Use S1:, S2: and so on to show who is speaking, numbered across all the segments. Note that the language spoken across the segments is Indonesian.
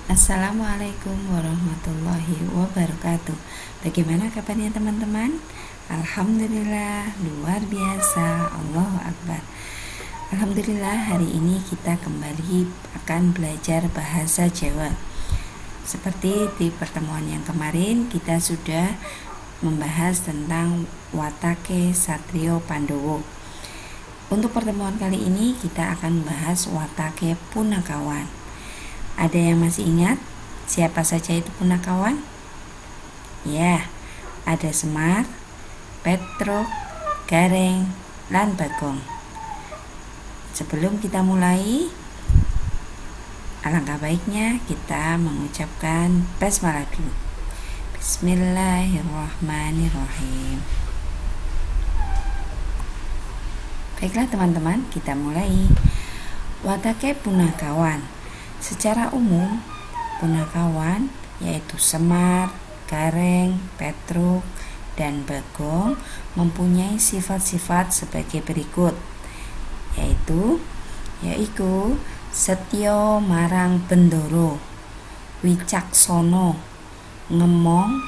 S1: Assalamualaikum warahmatullahi wabarakatuh. Bagaimana kabarnya teman-teman? Alhamdulillah, luar biasa, Allahu Akbar. Alhamdulillah, hari ini kita kembali akan belajar bahasa Jawa. Seperti di pertemuan yang kemarin, kita sudah membahas tentang Watake Satrio Pandowo. Untuk pertemuan kali ini kita akan membahas Watake Punakawan. Ada yang masih ingat siapa saja itu Punakawan? Ya, ada Semar, Petruk, Gareng, dan Bagong. Sebelum kita mulai, alangkah baiknya kita mengucapkan basmalah dulu. Bismillahirrahmanirrahim. Baiklah teman-teman, kita mulai. Watake Punakawan. Secara umum, Punakawan yaitu Semar, Gareng, Petruk, dan Bagong mempunyai sifat-sifat sebagai berikut, yaitu setya marang bendoro, wicaksono, ngemong,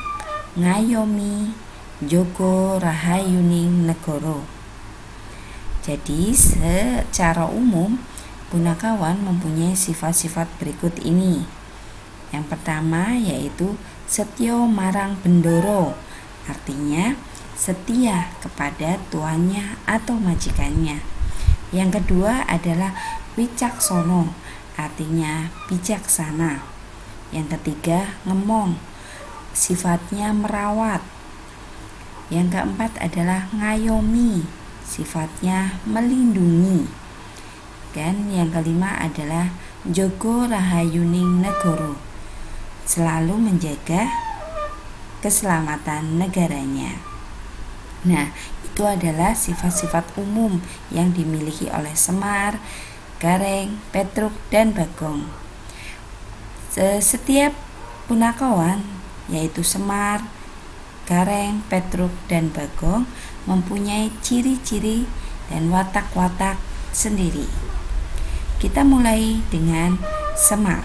S1: ngayomi, njaga rahayuning negara. Jadi secara umum Punakawan mempunyai sifat-sifat berikut ini. Yang pertama yaitu setya marang bendoro, artinya setia kepada tuannya atau majikannya. Yang kedua adalah wicaksono, artinya bijaksana. Yang ketiga ngemong, sifatnya merawat. Yang keempat adalah ngayomi, sifatnya melindungi. Dan yang kelima adalah njaga rahayuning negara, selalu menjaga keselamatan negaranya. Nah, itu adalah sifat-sifat umum yang dimiliki oleh Semar, Gareng, Petruk, dan Bagong. Setiap Punakawan, yaitu Semar, Gareng, Petruk, dan Bagong, mempunyai ciri-ciri dan watak-watak sendiri. Kita mulai dengan Semar.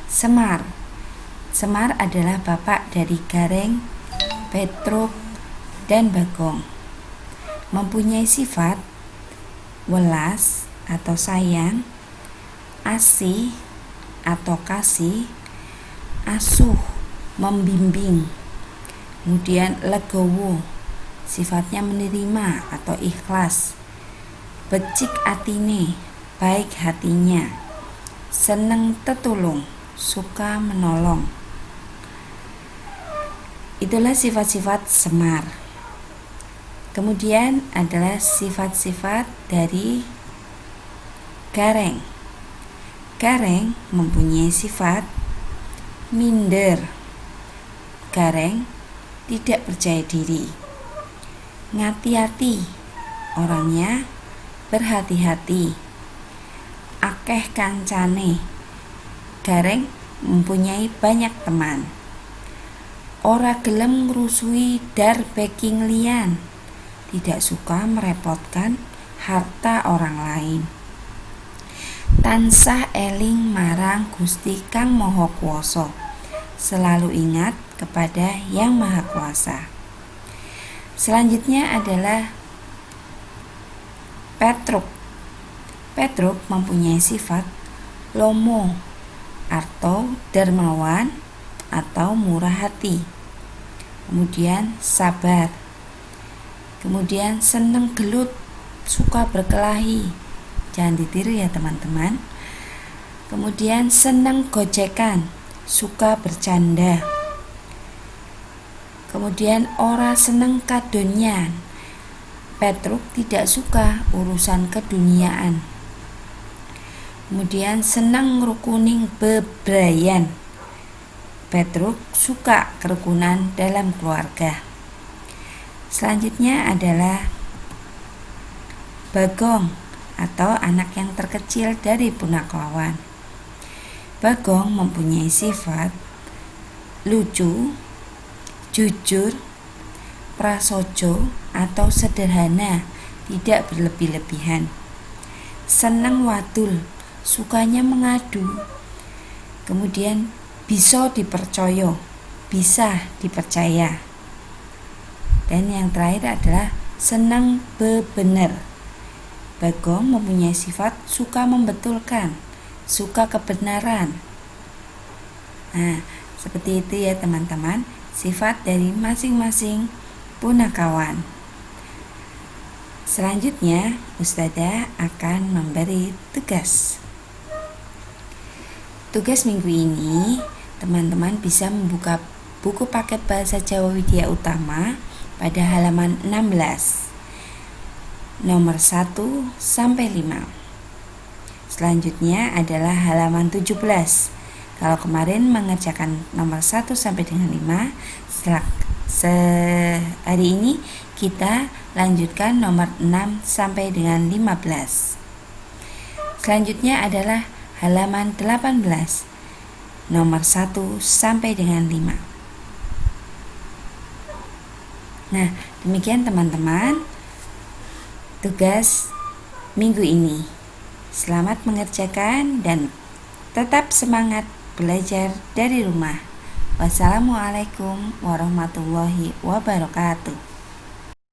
S1: Semar adalah bapak dari Gareng, Petruk, dan Bagong. Mempunyai sifat welas atau sayang, asih atau kasih, asuh, membimbing. Kemudian legowo, sifatnya menerima atau ikhlas. Becik atine, baik hatinya. Seneng tetulung, suka menolong. Itulah sifat-sifat Semar. Kemudian adalah sifat-sifat dari Gareng. Gareng mempunyai sifat minder. Gareng tidak percaya diri. Ngati-hati, orangnya berhati-hati. Akeh kancane. Gareng mempunyai banyak teman. Ora gelem ngrusui dar backing liyan. Tidak suka merepotkan harta orang lain. Tansah eling marang Gusti Kang Maha Kuwasa. Selalu ingat kepada Yang Maha Kuasa. Selanjutnya adalah Petruk. Petruk mempunyai sifat lomo atau dermawan atau murah hati. Kemudian sabar. Kemudian seneng gelut, suka berkelahi. Jangan ditiru ya teman-teman. Kemudian seneng gojekan, suka bercanda. Kemudian ora seneng kadonyan. Petruk tidak suka urusan keduniaan. Kemudian senang ngerukuning bebrayan. Petruk suka kerukunan dalam keluarga. Selanjutnya adalah Bagong atau anak yang terkecil dari Punakawan. Bagong mempunyai sifat lucu, jujur, prasojo atau sederhana, tidak berlebih-lebihan. Seneng wadul, sukanya mengadu. Kemudian bisa dipercaya, bisa dipercaya. Dan yang terakhir adalah senang bebener. Bagong mempunyai sifat suka membetulkan, suka kebenaran. Nah, seperti itu ya teman-teman, sifat dari masing-masing punakawan. Selanjutnya, Ustazah akan memberi tugas. Tugas minggu ini, teman-teman bisa membuka buku paket Bahasa Jawa Widya Utama pada halaman 16, nomor 1 sampai 5. Selanjutnya adalah halaman 17. Kalau kemarin mengerjakan nomor 1 sampai dengan 5, hari ini kita lanjutkan nomor 6 sampai dengan 15. Selanjutnya adalah halaman 18, nomor 1 sampai dengan 5. Nah, demikian teman-teman tugas minggu ini. Selamat mengerjakan dan tetap semangat belajar dari rumah. Wassalamualaikum warahmatullahi wabarakatuh.